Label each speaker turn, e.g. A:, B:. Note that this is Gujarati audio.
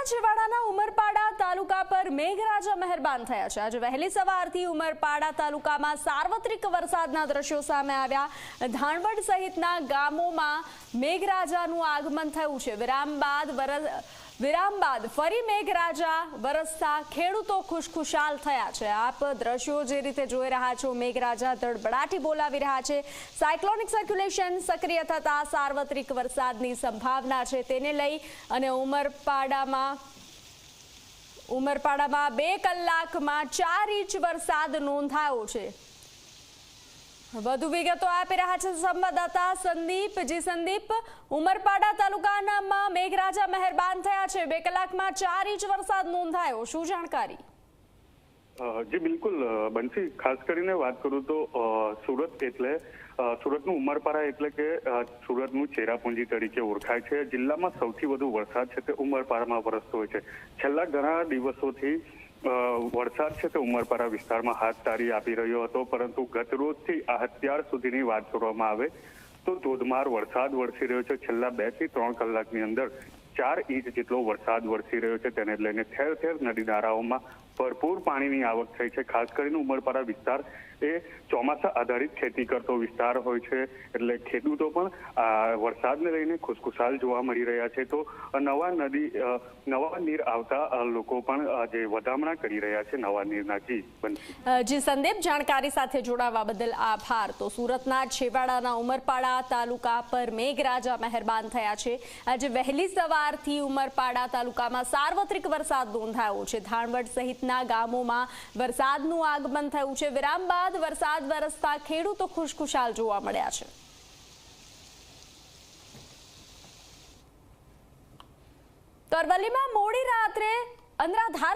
A: છેવાડાના ઉમરપાડા તાલુકા પર મેઘરાજા મહેરબાન થયા છે। આજે વહેલી સવારથી ઉમરપાડા તાલુકામાં સાર્વત્રિક વરસાદના દ્રશ્યો સામે આવ્યા। ધાણવડ સહિતના ગામોમાં મેઘરાજાનું આગમન થયું છે। વિરામ બાદ ફરી મેઘરાજા વરસતા ખેડૂતો ખુશખુશાલ થયા છે। આપ દ્રશ્યો જે રીતે જોઈ રહ્યા છો, મેઘરાજા ધડબડાટી બોલાવી રહ્યા છે। સાયક્લોનિક સર્ક્યુલેશન સક્રિય થતા સાર્વત્રિક વરસાદની સંભાવના છે, તેને લઈ અને ઉમરપાડામાં 2 કલાકમાં 4 ઇંચ વરસાદ નોંધાયો છે। વધુ વિગતો આપી રહ્યા છે સંવાદદાતા સંદીપ। સંદીપ, ઉમરપાડા તાલુકામાં મેઘરાજા મહેરબાન થયા છે, 2 કલાકમાં 4 ઇંચ વરસાદ નોંધાયો, શું જાણકારી?
B: જી બિલકુલ બંસી, ખાસ કરીને વાત કરું તો સુરતનું ઉમરપાડા એટલે કે સુરતનું ચેરાપુંજી તરીકે ઓળખાય છે। જિલ્લામાં સૌથી વધુ વરસાદ છે તે ઉમરપાડામાં વરસતો હોય છે। છેલ્લા ઘણા દિવસોથી વરસાદ છે તે ઉમરપાડા વિસ્તારમાં હાથ તારી આપી રહ્યો હતો, પરંતુ ગત રોજથી અત્યાર સુધીની વાત કરવામાં આવે તો ધોધમાર વરસાદ વરસી રહ્યો છે। છેલ્લા 2 થી 3 કલાકની અંદર 4 ઇંચ જેટલો વરસાદ વરસી રહ્યો છે, તેને લઈને ઠેર ઠેર નદી નાળાઓમાં ભરપૂર પાણીની આવક થઈ છે। ખાસ કરીને ઉમરપાડા વિસ્તાર એ ચોમાસા આધારિત ખેતી કરતો વિસ્તાર હોય છે, એટલે ખેડૂતો પણ વરસાદને લઈને ખુશખુશાલ જોવા મળી રહ્યા છે। તો નવા નીર આવતા લોકો પણ જે વધામણા કરી રહ્યા છે નવા નીરના।
A: જી સંદીપ, જાણકારી સાથે જોડાવા બદલ આભાર। તો સુરતના છેવાડાના ઉમરપાડા તાલુકા પર મેઘરાજા મહેરબાન થયા છે। આજે વહેલી સવારથી ઉમરપાડા તાલુકામાં સાર્વત્રિક વરસાદ નોંધાયો છે। ધાણવડ સહિતના ગામોમાં વરસાદનું આગમન થયું છે। વિરામ બાદ વરસાદ વરસતા ખેડૂતો ખુશખુશાલ જોવા મળ્યા છે। તો અરવલ્લીમાં મોડી રાત્રે અનરાધાર